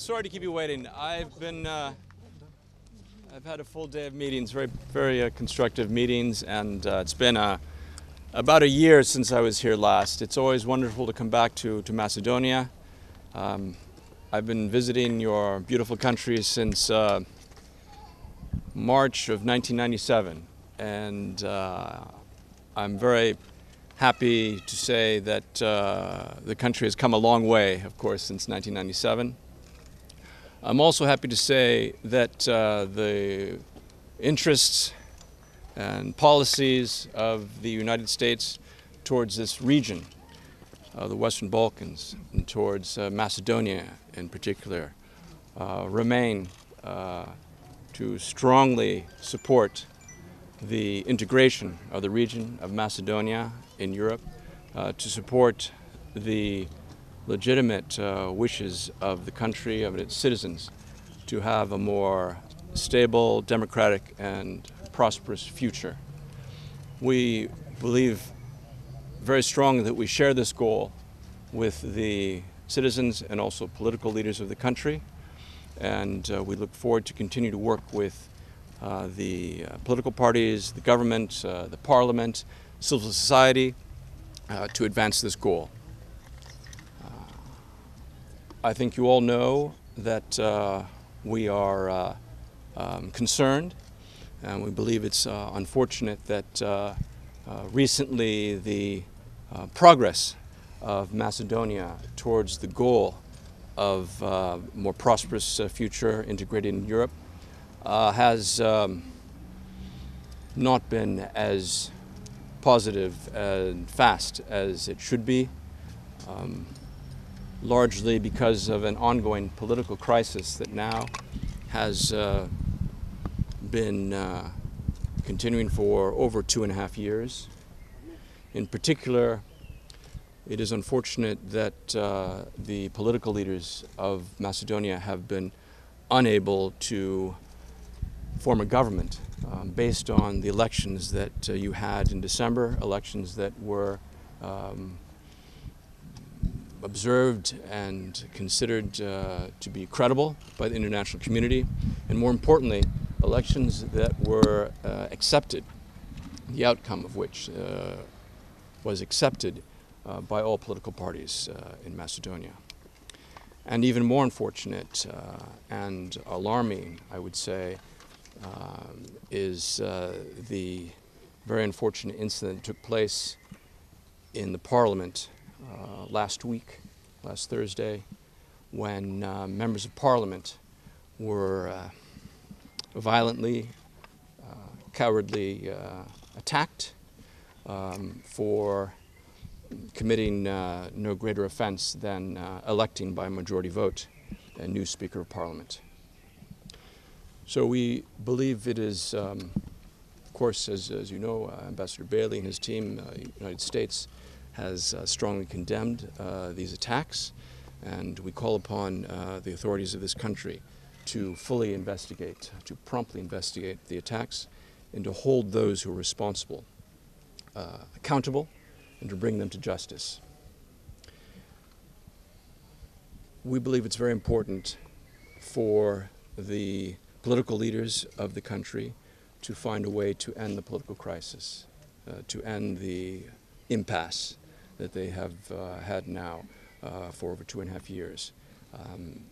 Sorry to keep you waiting. I've had a full day of meetings, very constructive meetings, and it's been about a year since I was here last. It's always wonderful to come back to Macedonia. I've been visiting your beautiful country since March of 1997, and I'm very happy to say that the country has come a long way, of course, since 1997. I'm also happy to say that the interests and policies of the United States towards this region, the Western Balkans, and towards Macedonia in particular, remain to strongly support the integration of the region of Macedonia in Europe, to support the legitimate wishes of the country, of its citizens, to have a more stable, democratic, and prosperous future. We believe very strongly that we share this goal with the citizens and also political leaders of the country, and we look forward to continue to work with the political parties, the government, the parliament, civil society to advance this goal. I think you all know that we are concerned, and we believe it's unfortunate that recently the progress of Macedonia towards the goal of a more prosperous future integrated in Europe has not been as positive and fast as it should be. Largely because of an ongoing political crisis that now has been continuing for over 2.5 years. In particular, it is unfortunate that the political leaders of Macedonia have been unable to form a government based on the elections that you had in December, elections that were observed and considered to be credible by the international community, and more importantly, elections that were accepted, the outcome of which was accepted by all political parties in Macedonia. And even more unfortunate and alarming, I would say, is the very unfortunate incident that took place in the parliament last Thursday, when members of parliament were violently, cowardly attacked for committing no greater offense than electing by a majority vote a new Speaker of Parliament. So we believe it is, of course, as you know, Ambassador Bailey and his team, United States, has strongly condemned these attacks, and we call upon the authorities of this country to fully investigate, to promptly investigate the attacks, and to hold those who are responsible accountable, and to bring them to justice. We believe it's very important for the political leaders of the country to find a way to end the political crisis, to end the impasse that they have had now for over 2.5 years.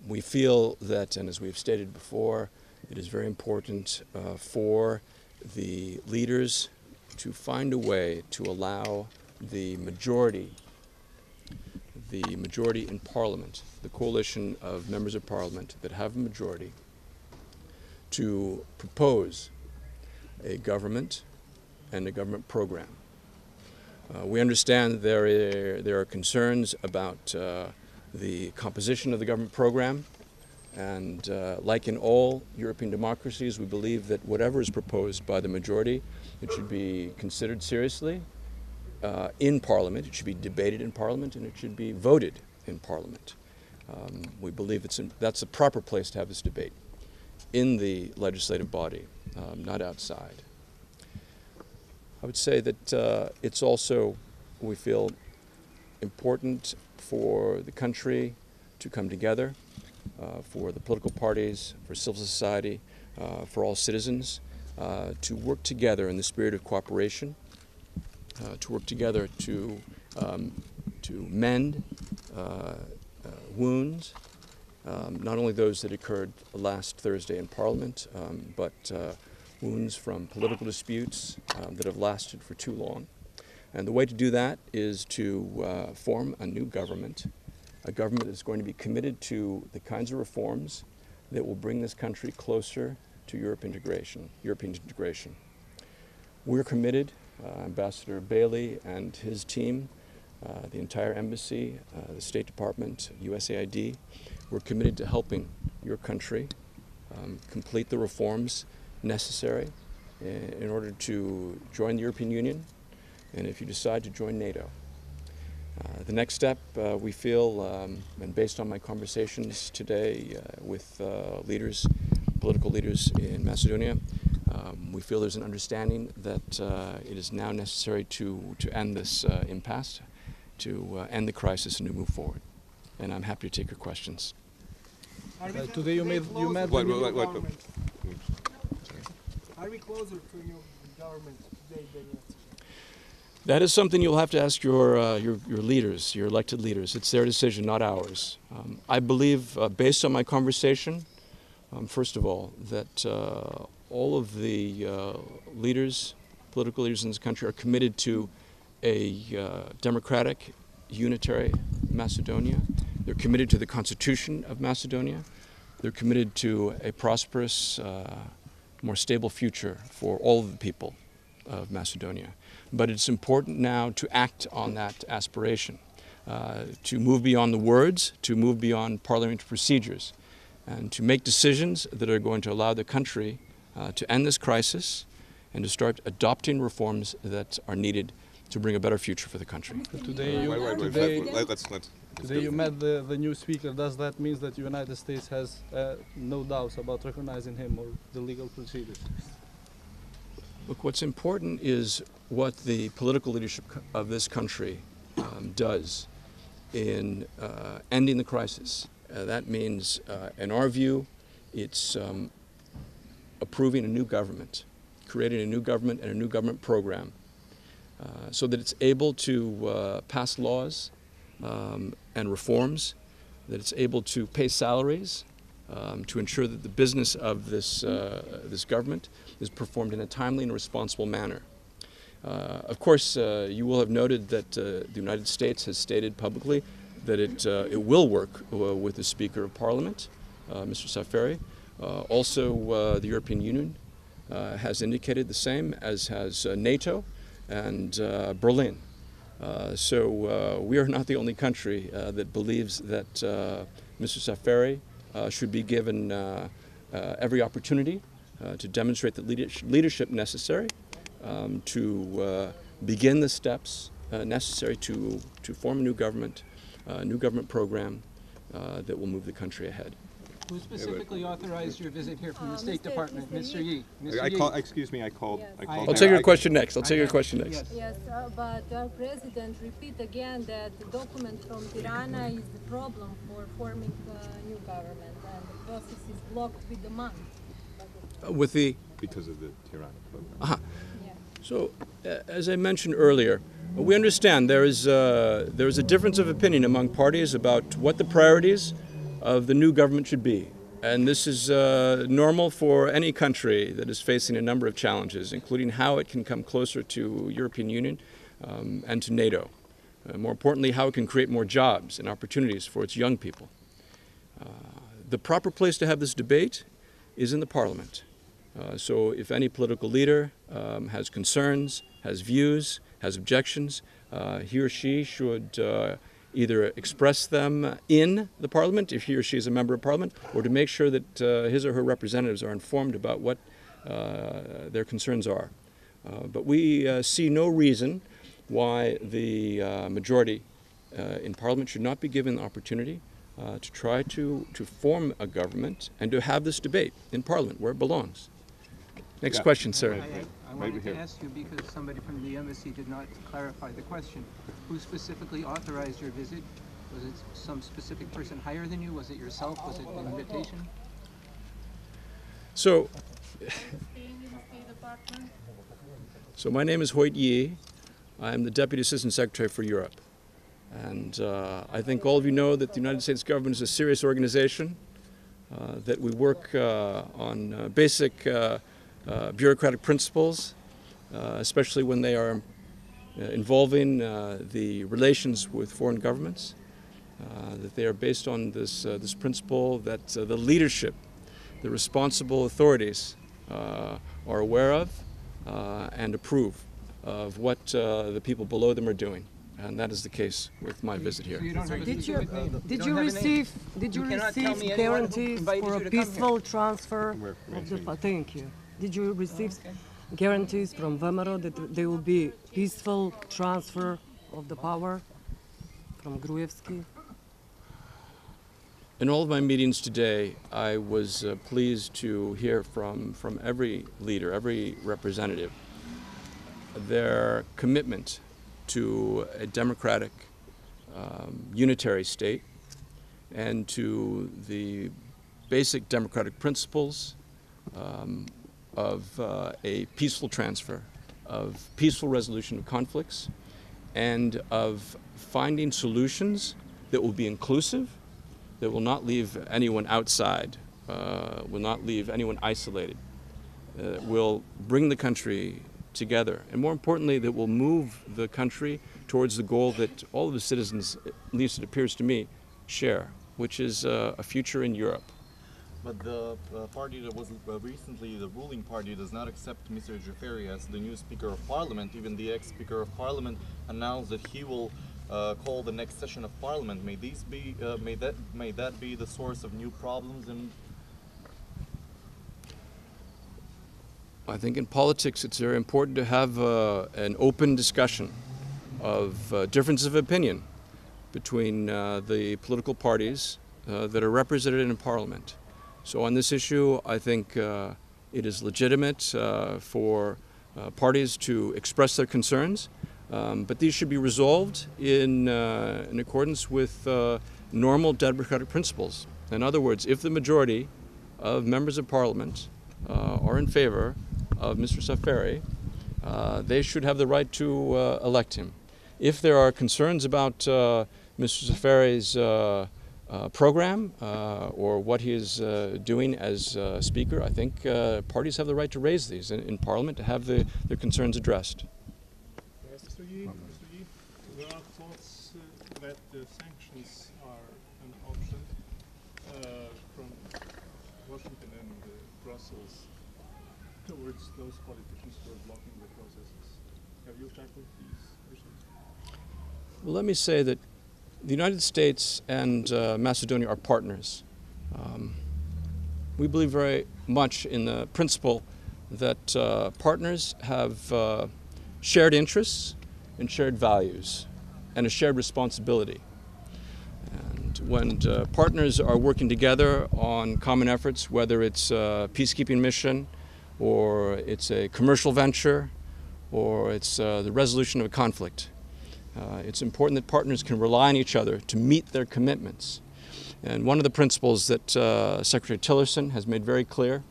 We feel that, and as we've stated before, it is very important for the leaders to find a way to allow the majority in Parliament, the coalition of members of Parliament that have a majority, to propose a government and a government program. We understand there are concerns about the composition of the government program, and like in all European democracies, we believe that whatever is proposed by the majority, it should be considered seriously in Parliament, it should be debated in Parliament, and it should be voted in Parliament. We believe that's the proper place to have this debate, in the legislative body, not outside. I would say that it's also, we feel, important for the country to come together for the political parties, for civil society, for all citizens, to work together in the spirit of cooperation, to work together to mend wounds, not only those that occurred last Thursday in Parliament, but wounds from political disputes that have lasted for too long. And the way to do that is to form a new government, a government that's going to be committed to the kinds of reforms that will bring this country closer to European integration. We're committed, Ambassador Bailey and his team, the entire embassy, the State Department, USAID, we're committed to helping your country complete the reforms necessary in order to join the European Union, and if you decide to join NATO. The next step, we feel, and based on my conversations today with leaders, political leaders in Macedonia, we feel there's an understanding that it is now necessary to end this impasse, to end the crisis and to move forward. And I'm happy to take your questions. Today you met Wait. Are we closer to a new government today than yesterday? That is something you'll have to ask your leaders, your elected leaders. It's their decision, not ours. I believe, based on my conversation, first of all, that all of the leaders, political leaders in this country, are committed to a democratic, unitary Macedonia. They're committed to the Constitution of Macedonia. They're committed to a prosperous, more stable future for all of the people of Macedonia. But it's important now to act on that aspiration, to move beyond the words, to move beyond parliamentary procedures, and to make decisions that are going to allow the country to end this crisis and to start adopting reforms that are needed to bring a better future for the country. Today you met the new speaker. Does that mean that the United States has no doubts about recognizing him or the legal procedures? Look, what's important is what the political leadership of this country does in ending the crisis. That means, in our view, it's approving a new government, creating a new government and a new government program, so that it's able to pass laws and reforms, that it's able to pay salaries, to ensure that the business of this government is performed in a timely and responsible manner. Of course, you will have noted that the United States has stated publicly that it will work with the Speaker of Parliament, Mr. Safari. Also, the European Union has indicated the same, as has NATO and Berlin. So we are not the only country that believes that Mr. Safari should be given every opportunity to demonstrate the leadership necessary to begin the steps necessary to form a new government program that will move the country ahead. Who specifically authorized your visit here from the State Department, Mr. Yi? Excuse me, I called. I'll take your question next. Yes, but our president repeat again that the document from Tirana is the problem for forming a new government, and the process is blocked with the month. Because of the Tirana program. Yeah. So, as I mentioned earlier, we understand there is a difference of opinion among parties about what the priorities of the new government should be. And this is normal for any country that is facing a number of challenges, including how it can come closer to European Union and to NATO. More importantly, how it can create more jobs and opportunities for its young people. The proper place to have this debate is in the Parliament. So if any political leader has concerns, has views, has objections, he or she should either express them in the Parliament, if he or she is a member of Parliament, or to make sure that his or her representatives are informed about what their concerns are. But we see no reason why the majority in Parliament should not be given the opportunity to try to form a government and to have this debate in Parliament where it belongs. Next question, sir. I wanted to ask you, because somebody from the embassy did not clarify the question. Who specifically authorized your visit Was it some specific person higher than you? Was it yourself? Was it an invitation? So my name is Hoјt Yi. I am the Deputy Assistant Secretary for Europe. And I think all of you know that the United States government is a serious organization, that we work on basic bureaucratic principles, especially when they are involving the relations with foreign governments, that they are based on this principle that the leadership, the responsible authorities are aware of and approve of what the people below them are doing. And that is the case with my visit here. Did you receive guarantees for a peaceful transfer of the? Thank you. Did you receive guarantees from VMRO that there will be peaceful transfer of the power from Gruevski? In all of my meetings today, I was pleased to hear from every leader, every representative, their commitment to a democratic, unitary state and to the basic democratic principles of a peaceful transfer, of peaceful resolution of conflicts, and of finding solutions that will be inclusive, that will not leave anyone outside, will not leave anyone isolated, will bring the country together, and more importantly, that will move the country towards the goal that all of the citizens, at least it appears to me, share, which is a future in Europe. But the party that was recently the ruling party does not accept Mr. Jafari as the new Speaker of Parliament. Even the ex-Speaker of Parliament announced that he will call the next session of Parliament. May that be the source of new problems? And I think in politics it's very important to have an open discussion of differences of opinion between the political parties that are represented in Parliament. So on this issue, I think it is legitimate for parties to express their concerns, but these should be resolved in accordance with normal democratic principles. In other words, if the majority of members of Parliament are in favor of Mr. Jafari, they should have the right to elect him. If there are concerns about Mr. Jafari's program or what he is doing as Speaker, I think parties have the right to raise these in Parliament, to have their concerns addressed. Mr. Yi, there are thoughts that the sanctions are an option from Washington and Brussels towards those politicians who are blocking the processes. Have you tackled these issues? Well, let me say that the United States and Macedonia are partners. We believe very much in the principle that partners have shared interests and shared values and a shared responsibility. And when partners are working together on common efforts, whether it's a peacekeeping mission, or it's a commercial venture, or it's the resolution of a conflict, it's important that partners can rely on each other to meet their commitments. And one of the principles that Secretary Tillerson has made very clear,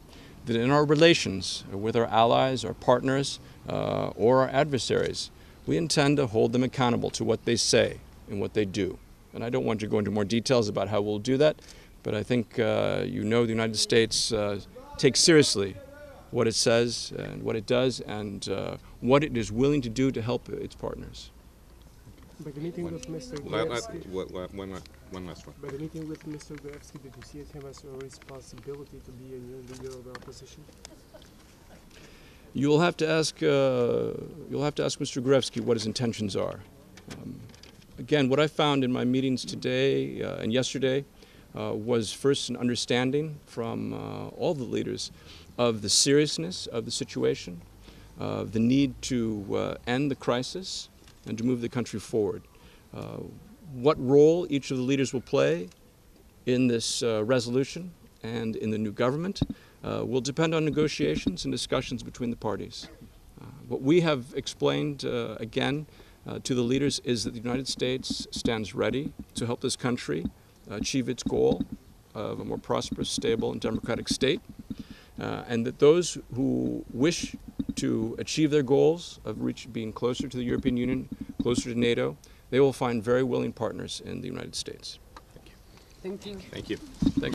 that in our relations with our allies, our partners, or our adversaries, we intend to hold them accountable to what they say and what they do. And I don't want to go into more details about how we'll do that, but I think you know the United States takes seriously what it says and what it does and what it is willing to do to help its partners. By the meeting with Mr. Gruevski, one last one. by the meeting with Mr. Gruevski, did you see him as a responsibility to be a new leader of the opposition? You'll have to ask Mr. Gruevski what his intentions are. Again, what I found in my meetings today and yesterday was first an understanding from all the leaders of the seriousness of the situation, of the need to end the crisis and to move the country forward. What role each of the leaders will play in this resolution and in the new government will depend on negotiations and discussions between the parties. What we have explained, again, to the leaders is that the United States stands ready to help this country achieve its goal of a more prosperous, stable, and democratic state, and that those who wish to achieve their goals of being closer to the European Union, closer to NATO, they will find very willing partners in the United States. Thank you. Thank you. Thank you.